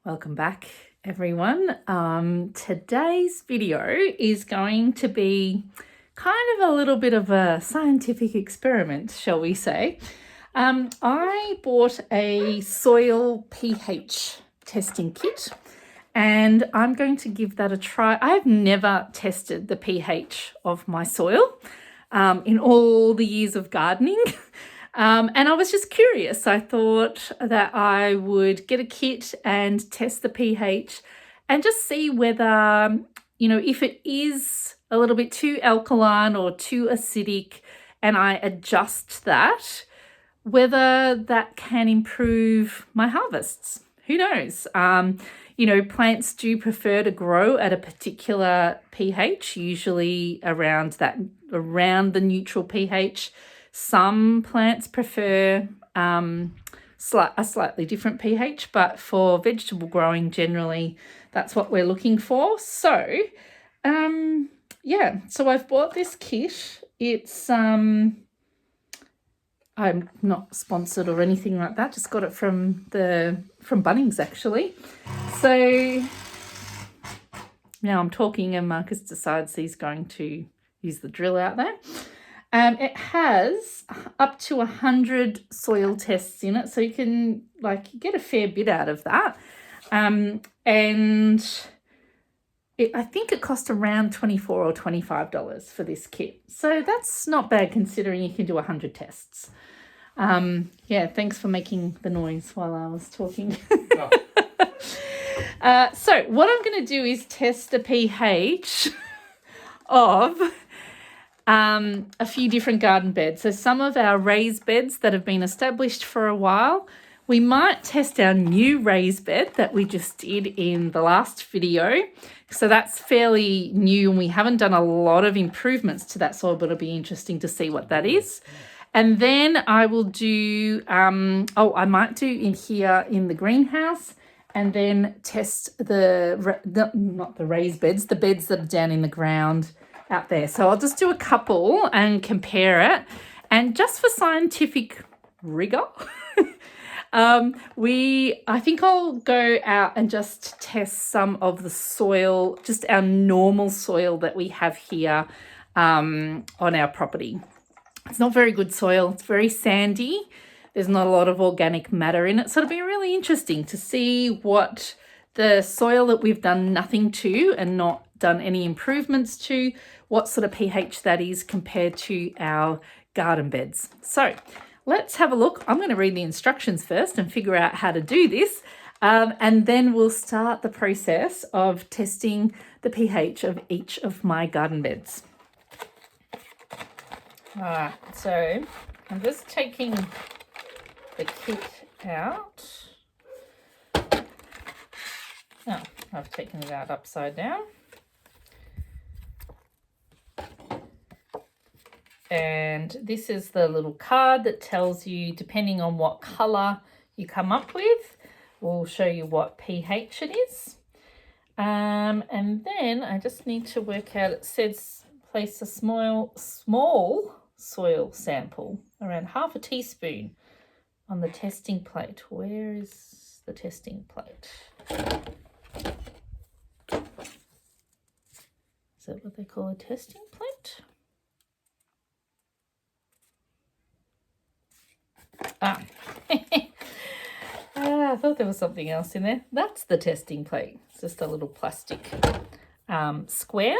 Welcome back, everyone. Today's video is going to be kind of a little bit of a scientific experiment, shall we say. I bought a soil pH testing kit and I'm going to give that a try. I've never tested the pH of my soil in all the years of gardening. And I was just curious. I thought that I would get a kit and test the pH and just see whether, if it is a little bit too alkaline or too acidic and I adjust that, whether that can improve my harvests. Who knows? Plants do prefer to grow at a particular pH, usually around the neutral pH. Some plants prefer a slightly different pH, but for vegetable growing, generally, that's what we're looking for. So, so I've bought this kit. It's, I'm not sponsored or anything like that, just got it from Bunnings, actually. So, now I'm talking and Marcus decides he's going to use the drill out there. It has up to 100 soil tests in it, so you can get a fair bit out of that. And I think it cost around $24 or $25 for this kit. So that's not bad considering you can do 100 tests. Thanks for making the noise while I was talking. So what I'm going to do is test the pH of a few different garden beds. So some of our raised beds that have been established for a while, we might test our new raised bed that we just did in the last video. So that's fairly new and we haven't done a lot of improvements to that soil, but it'll be interesting to see what that is. And then I will do, I might do in here in the greenhouse and then test not the raised beds, the beds that are down in the ground out there. So I'll just do a couple and compare it. And just for scientific rigor, I think I'll go out and just test some of the soil, just our normal soil that we have here on our property. It's not very good soil. It's very sandy. There's not a lot of organic matter in it. So it'll be really interesting to see what the soil that we've done nothing to and not done any improvements to, what sort of pH that is compared to our garden beds. So let's have a look. I'm going to read the instructions first and figure out how to do this. And then we'll start the process of testing the pH of each of my garden beds. All right, so I'm just taking the kit out. Oh, I've taken it out upside down. And this is the little card that tells you, depending on what colour you come up with, we'll show you what pH it is. And then I just need to work out, it says place a small soil sample, around half a teaspoon, on the testing plate. Where is the testing plate? Is that what they call a testing plate? I thought there was something else in there. That's the testing plate. It's just a little plastic square.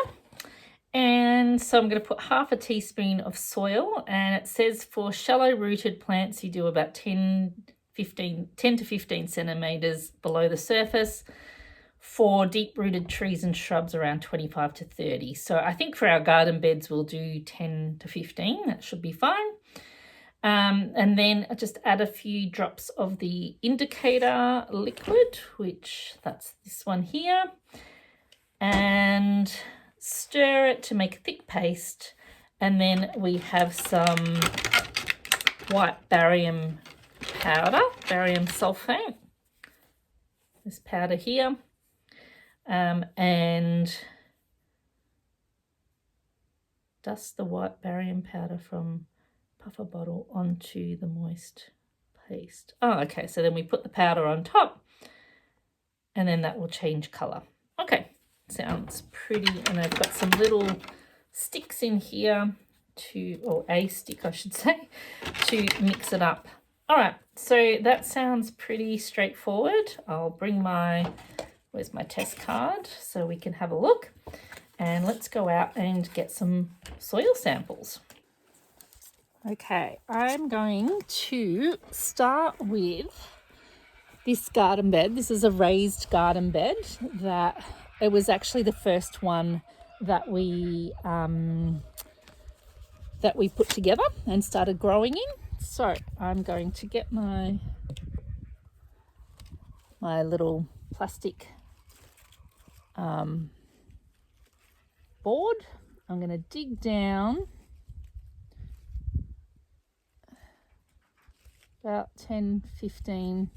And so I'm going to put half a teaspoon of soil, and it says for shallow rooted plants, you do about 10 to 15 centimeters below the surface. For deep rooted trees and shrubs, around 25 to 30. So I think for our garden beds, we'll do 10 to 15. That should be fine. And then I just add a few drops of the indicator liquid, which that's this one here, and stir it to make a thick paste. And then we have some white barium powder, barium sulfate, this powder here, and dust the white barium powder from puffer bottle onto the moist paste. Oh, okay, so then we put the powder on top, and then that will change color. Okay, sounds pretty. And I've got some little sticks in here or a stick I should say, to mix it up. All right, so that sounds pretty straightforward. I'll bring where's my test card so we can have a look, and let's go out and get some soil samples. Okay, I'm going to start with this garden bed. This is a raised garden bed that it was actually the first one that we put together and started growing in. So I'm going to get my little plastic board. I'm going to dig down about 10, 15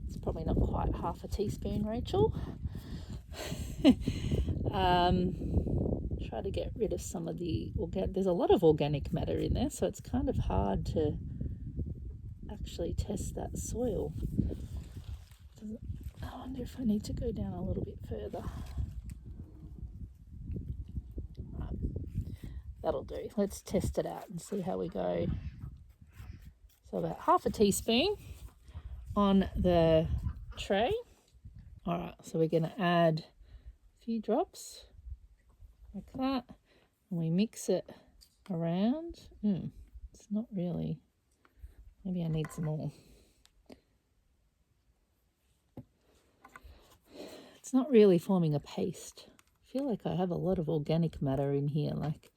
it's probably not quite half a teaspoon, Rachel. Try to get rid of some of the there's a lot of organic matter in there, so it's kind of hard to actually test that soil. I wonder if I need to go down a little bit further. That'll do. Let's test it out and see how we go. So about half a teaspoon on the tray. All right, so we're going to add a few drops like that, and we mix it around. It's not really, maybe I need some more. It's not really forming a paste. I feel like I have a lot of organic matter in here, like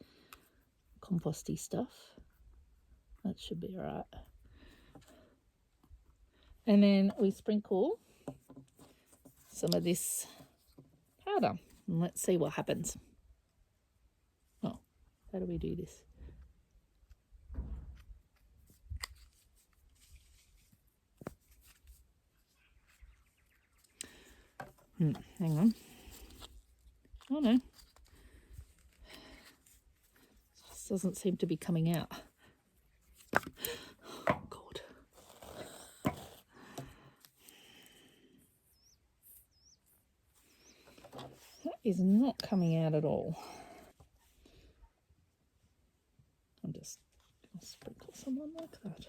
composty stuff. That should be all right. And then we sprinkle some of this powder, and let's see what happens. Oh, how do we do this? Hang on. Oh no. This doesn't seem to be coming out. Oh God. That is not coming out at all. I'm just going to sprinkle some on like that.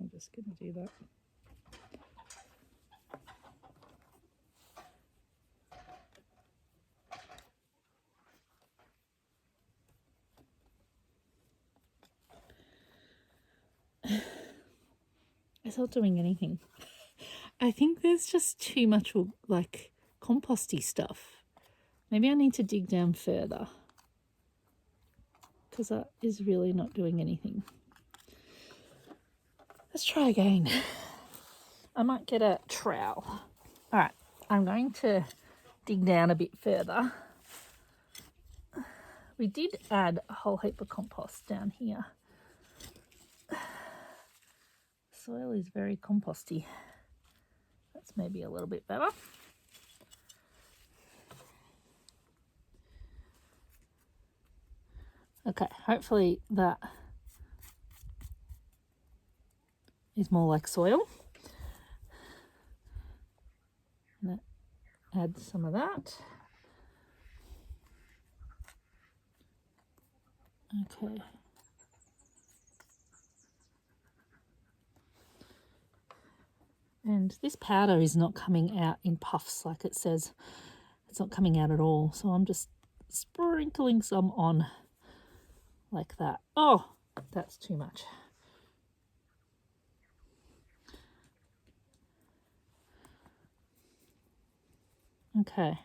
I'm just going to do that. It's not doing anything. I think there's just too much like composty stuff. Maybe I need to dig down further, because that is really not doing anything. Let's try again. I might get a trowel. All right, I'm going to dig down a bit further. We did add a whole heap of compost down here. Soil is very composty. That's maybe a little bit better. Okay, hopefully that is more like soil. And add some of that. Okay. And this powder is not coming out in puffs like it says. It's not coming out at all. So I'm just sprinkling some on like that. Oh, that's too much. Okay.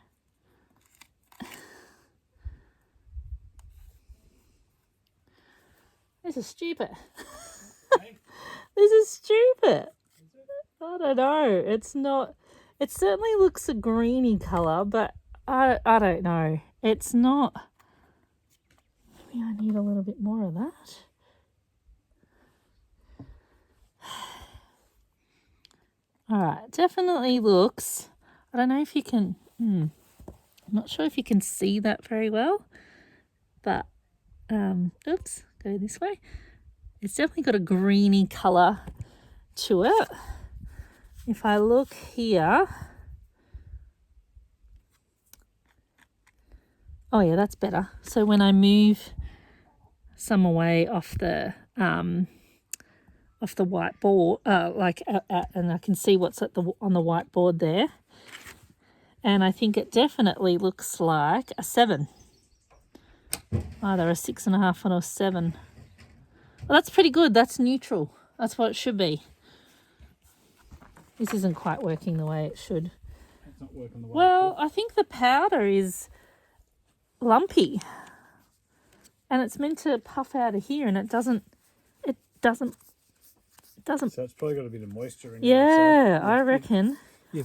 This is stupid. This is stupid. I don't know. It's not. It certainly looks a greeny colour, but I don't know. It's not. Maybe I need a little bit more of that. All right. Definitely looks. I don't know if you can. I'm not sure if you can see that very well, but oops, go this way. It's definitely got a greeny colour to it. If I look here, oh yeah, that's better. So when I move some away off the whiteboard, and I can see what's on the whiteboard there, and I think it definitely looks like a 7. Either a 6.5 or a 7. Well, that's pretty good. That's neutral. That's what it should be. This isn't quite working the way it should. It's not working the way Well, I think the powder is lumpy, and it's meant to puff out of here, and it doesn't. So it's probably got a bit of moisture in it. Yeah, I reckon.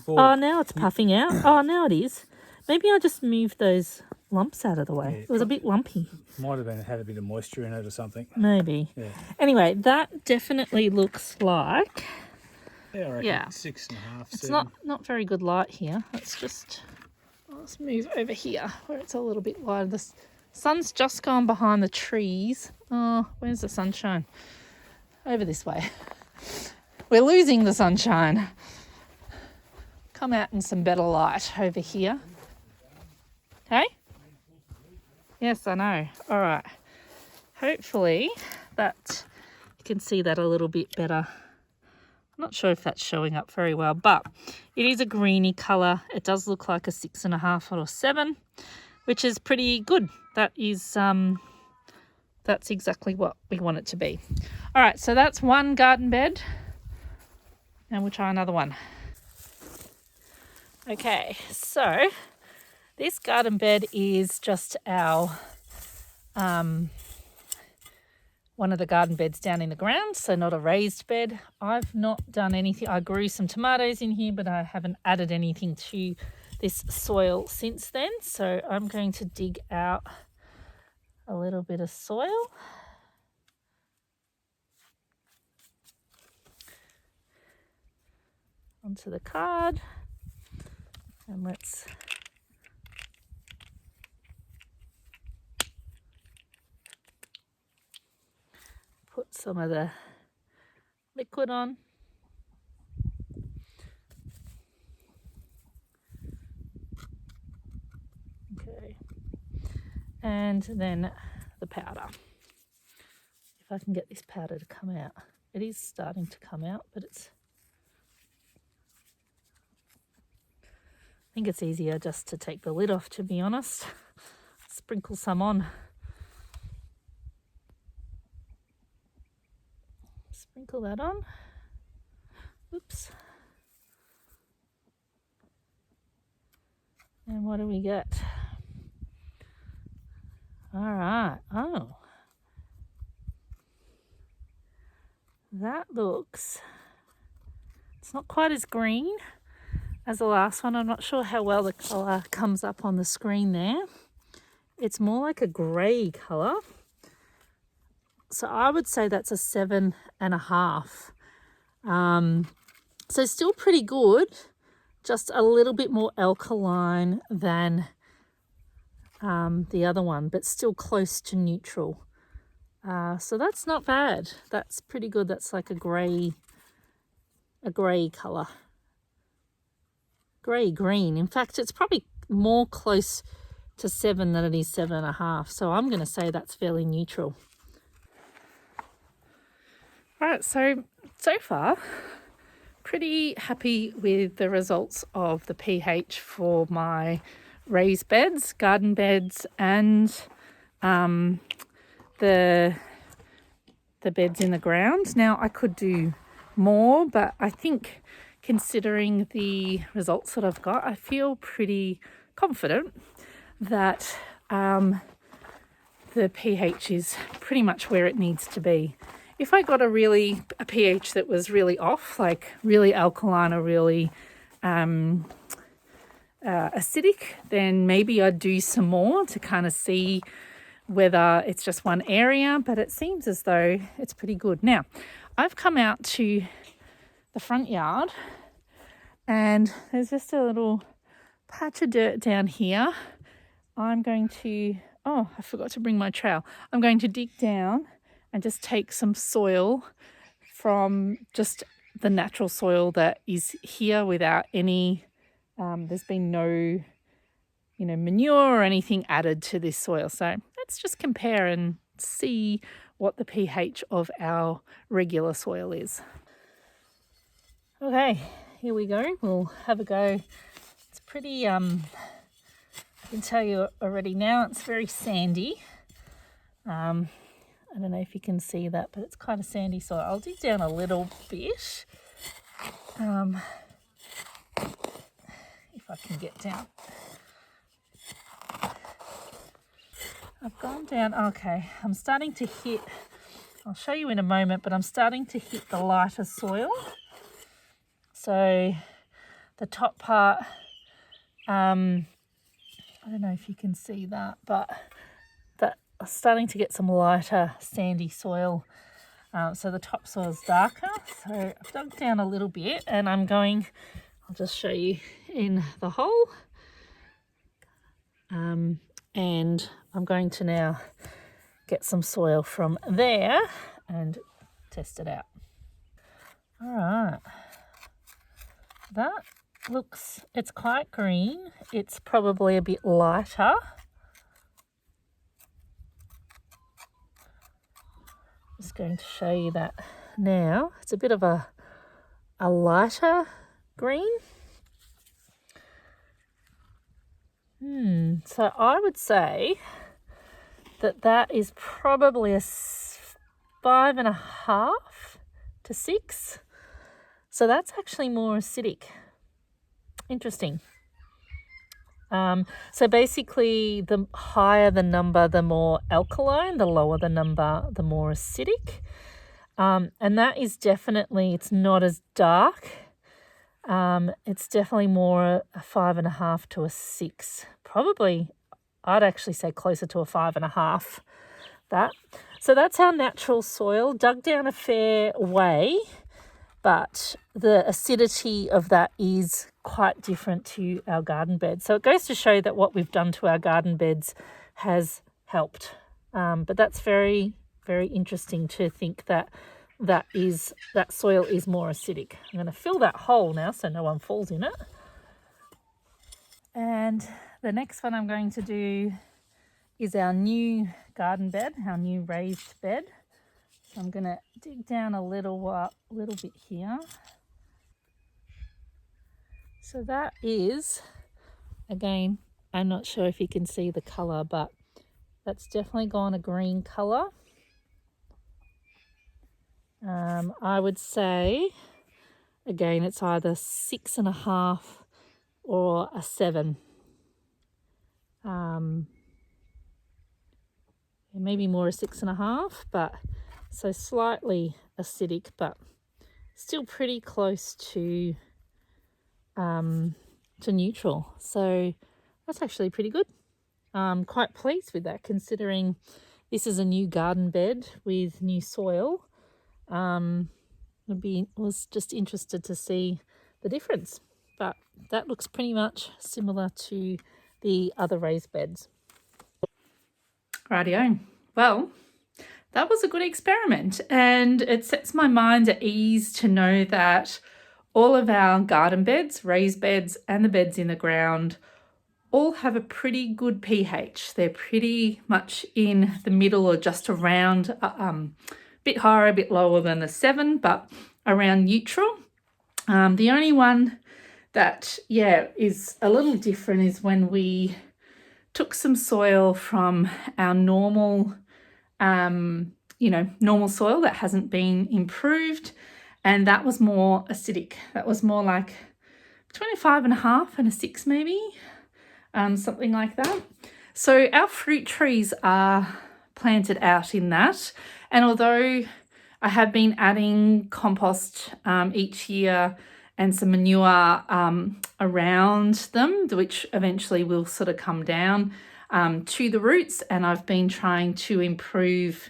Oh, Now it's puffing out. Oh, now it is. Maybe I just moved those lumps out of the way. Yeah, It was a bit lumpy. might have had a bit of moisture in it or something. Maybe. Yeah. Anyway, that definitely looks like. Yeah, I reckon Yeah. 6.5. It's 7. not very good light here. Let's move over here where it's a little bit lighter. The sun's just gone behind the trees. Oh, where's the sunshine? Over this way. We're losing the sunshine. Come out in some better light over here. Hey? Yes, I know. All right. Hopefully that you can see that a little bit better. I'm not sure if that's showing up very well, but it is a greeny colour. It does look like a 6.5 or a 7, which is pretty good. That is that's exactly what we want it to be. All right, so that's one garden bed, and we'll try another one. Okay, so this garden bed is just our one of the garden beds down in the ground, so not a raised bed. I've not done anything. I grew some tomatoes in here, but I haven't added anything to this soil since then. So I'm going to dig out a little bit of soil. Onto the card. And let's put some of the liquid on. Okay. And then the powder. If I can get this powder to come out. It is starting to come out, but I think it's easier just to take the lid off, to be honest. Sprinkle some on. Sprinkle that on. Oops. And what do we get? All right. Oh. That looks... It's not quite as green as the last one. I'm not sure how well the colour comes up on the screen there. It's more like a grey colour. So I would say that's a 7.5. So still pretty good, just a little bit more alkaline than the other one, but still close to neutral. So that's not bad. That's pretty good. That's like a grey colour. Grey-green. In fact, it's probably more close to 7 than it is 7.5. So I'm going to say that's fairly neutral. Right, so far, pretty happy with the results of the pH for my raised beds, garden beds, and the beds in the ground. Now, I could do more, but I think considering the results that I've got, I feel pretty confident that the pH is pretty much where it needs to be. If I got a pH that was really off, like really alkaline or really acidic, then maybe I'd do some more to kind of see whether it's just one area, but it seems as though it's pretty good. Now, I've come out to the front yard and there's just a little patch of dirt down here I'm going to, oh, I forgot to bring my trowel. I'm going to dig down and just take some soil from just the natural soil that is here without any, there's been no, manure or anything added to this soil. So let's just compare and see what the pH of our regular soil is. Okay, here we go. We'll have a go. It's pretty, I can tell you already now, it's very sandy. I don't know if you can see that, but it's kind of sandy soil. I'll dig down a little bit. If I can get down. I've gone down, okay, I'm starting to hit, I'll show you in a moment, but I'm starting to hit the lighter soil. So the top part, I don't know if you can see that, but that I'm starting to get some lighter sandy soil. So the top soil is darker. So I've dug down a little bit and I'll just show you in the hole. And I'm going to now get some soil from there and test it out. All right. That looks, it's quite green. It's probably a bit lighter. Just going to show you that now. It's a bit of a lighter green. So I would say that is probably a 5.5 to 6. So that's actually more acidic. Interesting. So basically the higher the number, the more alkaline, the lower the number, the more acidic. And that is definitely, it's not as dark. It's definitely more a 5.5 to a 6. Probably, I'd actually say closer to a 5.5. So that's our natural soil, dug down a fair way, but the acidity of that is quite different to our garden beds. So it goes to show that what we've done to our garden beds has helped. But that's very, very interesting to think that soil is more acidic. I'm going to fill that hole now so no one falls in it. And the next one I'm going to do is our new garden bed, our new raised bed. So I'm going to dig down a little bit here. So that is, again, I'm not sure if you can see the colour, but that's definitely gone a green colour. I would say, again, it's either 6.5 or a 7. Maybe more a 6.5, but so slightly acidic, but still pretty close to neutral. So that's actually pretty good. I'm quite pleased with that, considering this is a new garden bed with new soil. Was just interested to see the difference, but that looks pretty much similar to the other raised beds. Rightio. Well, that was a good experiment, and it sets my mind at ease to know that all of our garden beds, raised beds, and the beds in the ground all have a pretty good pH. They're pretty much in the middle or just around, a bit higher, a bit lower than a 7, but around neutral. The only one that, is a little different is when we took some soil from our normal, normal soil that hasn't been improved, and that was more acidic. That was more like between a 5.5 and a 6 maybe, something like that. So our fruit trees are planted out in that, and although I have been adding compost each year and some manure around them, which eventually will sort of come down to the roots, and I've been trying to improve.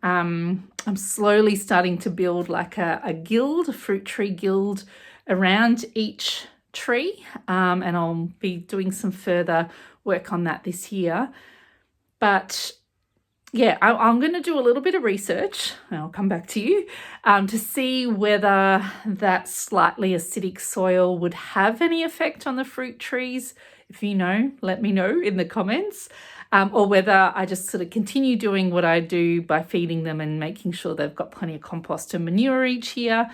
I'm slowly starting to build like a guild, a fruit tree guild around each tree, and I'll be doing some further work on that this year. But yeah, I'm going to do a little bit of research, and I'll come back to you, to see whether that slightly acidic soil would have any effect on the fruit trees. If you know, let me know in the comments, or whether I just sort of continue doing what I do by feeding them and making sure they've got plenty of compost and manure each year,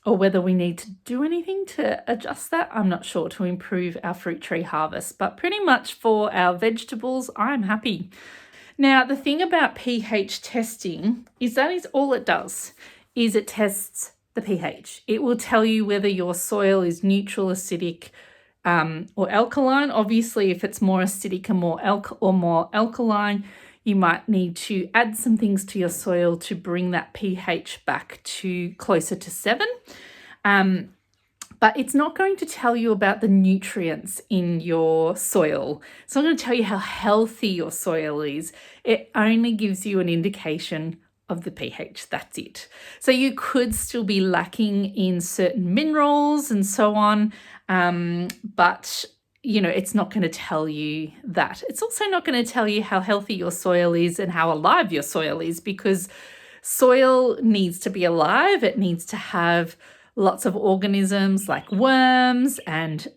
or whether we need to do anything to adjust that. I'm not sure, to improve our fruit tree harvest, but pretty much for our vegetables, I'm happy. Now, the thing about pH testing is that is all it does, is it tests the pH. It will tell you whether your soil is neutral, acidic, or alkaline. Obviously, if it's more acidic and more alkaline, you might need to add some things to your soil to bring that pH back to closer to 7. But it's not going to tell you about the nutrients in your soil. It's not going to tell you how healthy your soil is. It only gives you an indication of the pH. That's it. So you could still be lacking in certain minerals and so on, but it's not going to tell you that. It's also not going to tell you how healthy your soil is and how alive your soil is, because soil needs to be alive. It needs to have lots of organisms like worms and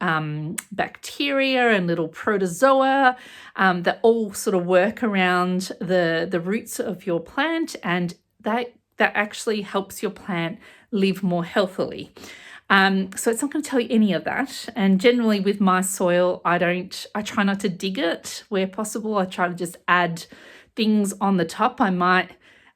bacteria and little protozoa that all sort of work around the roots of your plant, and that actually helps your plant live more healthily. So it's not going to tell you any of that. And generally with my soil, I try not to dig it where possible. I try to just add things on the top. I might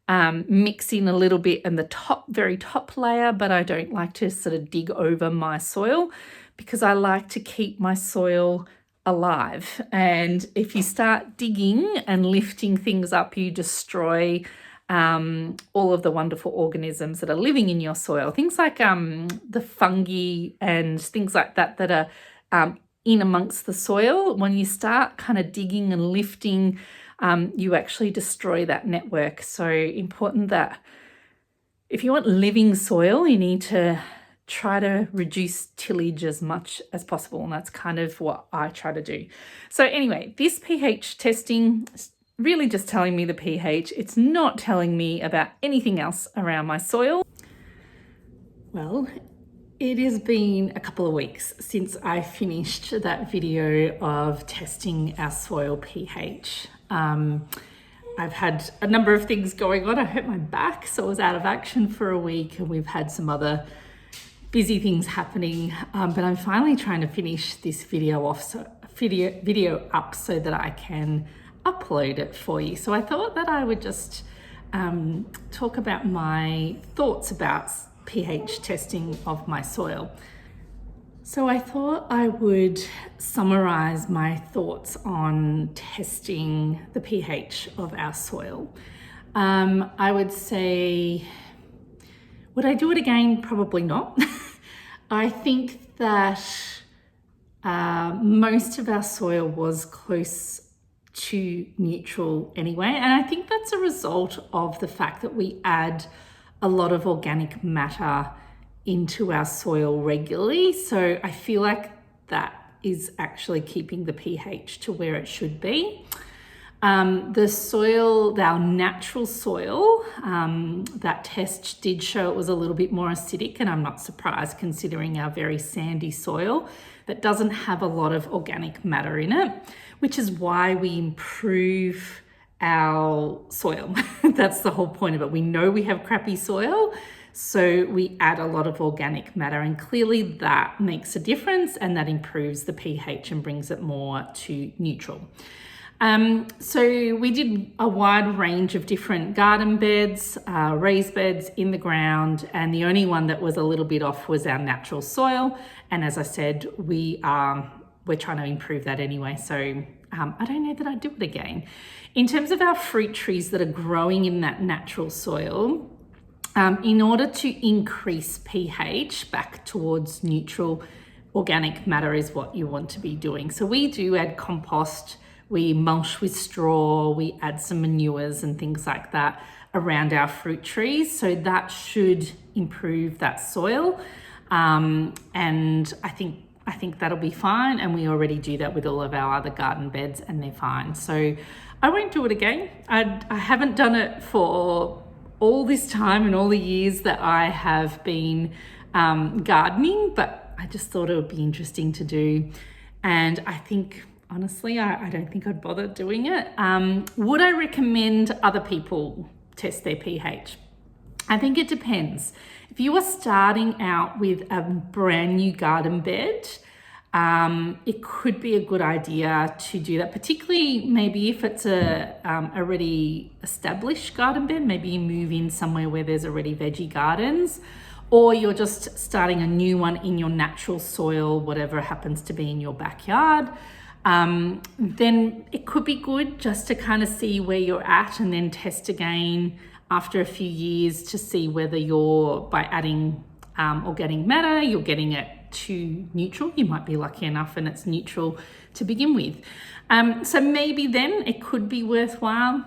mix in a little bit in the very top layer, but I don't like to sort of dig over my soil, because I like to keep my soil alive. And if you start digging and lifting things up, you destroy all of the wonderful organisms that are living in your soil. Things like the fungi and things like that are in amongst the soil. When you start kind of digging and lifting, you actually destroy that network. So important that if you want living soil, you need to try to reduce tillage as much as possible. And that's kind of what I try to do. So anyway, this pH testing is really just telling me the pH. It's not telling me about anything else around my soil. Well, it has been a couple of weeks since I finished that video of testing our soil pH. I've had a number of things going on. I hurt my back, so I was out of action for a week, and we've had some other busy things happening. But I'm finally trying to finish this video up so that I can upload it for you. So I thought that I would just talk about my thoughts about pH testing of my soil. So I thought I would summarize my thoughts on testing the pH of our soil. I would say, would I do it again? Probably not. I think that most of our soil was close to neutral anyway. And I think that's a result of the fact that we add a lot of organic matter into our soil regularly. So I feel like that is actually keeping the pH to where it should be. The soil, our natural soil, that test did show it was a little bit more acidic, and I'm not surprised considering our very sandy soil that doesn't have a lot of organic matter in it, which is why we improve our soil. That's the whole point of it. We know we have crappy soil, so we add a lot of organic matter, and clearly that makes a difference, and that improves the pH and brings it more to neutral. So we did a wide range of different garden beds, raised beds in the ground, and the only one that was a little bit off was our natural soil. And as I said, we're trying to improve that anyway. So I don't know that I'd do it again. In terms of our fruit trees that are growing in that natural soil, in order to increase pH back towards neutral, organic matter is what you want to be doing. So we do add compost, we mulch with straw, we add some manures and things like that around our fruit trees. So that should improve that soil. And I think that'll be fine, and we already do that with all of our other garden beds and they're fine. So I won't do it again. I haven't done it for all this time and all the years that I have been gardening, but I just thought it would be interesting to do. And I think, honestly, I don't think I'd bother doing it. Would I recommend other people test their pH? I think it depends. If you are starting out with a brand new garden bed, it could be a good idea to do that, particularly maybe if it's a already established garden bed. Maybe you move in somewhere where there's already veggie gardens, or you're just starting a new one in your natural soil, whatever happens to be in your backyard. Then it could be good just to kind of see where you're at and then test again after a few years to see whether you're, by adding organic matter, you're getting it to neutral. You might be lucky enough and it's neutral to begin with. So maybe then it could be worthwhile.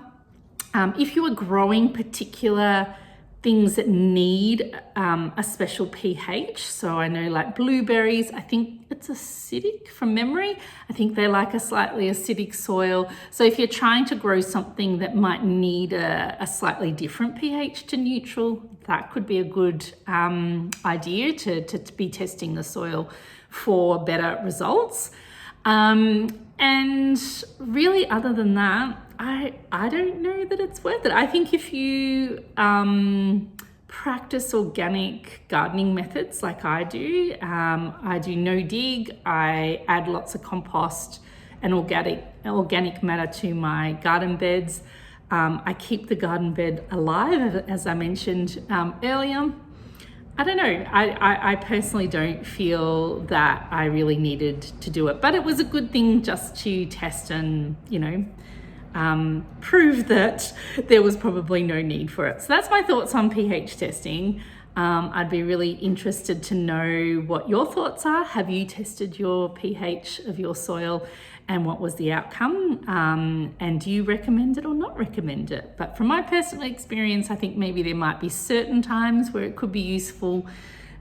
If you are growing particular things that need a special pH. So I know like blueberries, I think it's acidic from memory. I think they like a slightly acidic soil. So if you're trying to grow something that might need a slightly different pH to neutral, that could be a good idea to be testing the soil for better results. And really, other than that, I don't know that it's worth it. I think if you practice organic gardening methods like I do no dig, I add lots of compost and organic matter to my garden beds. I keep the garden bed alive, as I mentioned earlier. I don't know. I personally don't feel that I really needed to do it, but it was a good thing just to test and, prove that there was probably no need for it. So that's my thoughts on pH testing. I'd be really interested to know what your thoughts are. Have you tested your pH of your soil and what was the outcome? And do you recommend it or not recommend it? But from my personal experience, I think maybe there might be certain times where it could be useful.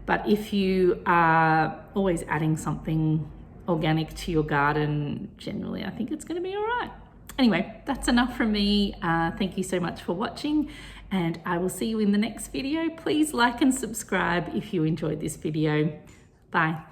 But if you are always adding something organic to your garden, generally, I think it's going to be all right. Anyway, that's enough from me. Thank you so much for watching, and I will see you in the next video. Please like and subscribe if you enjoyed this video. Bye.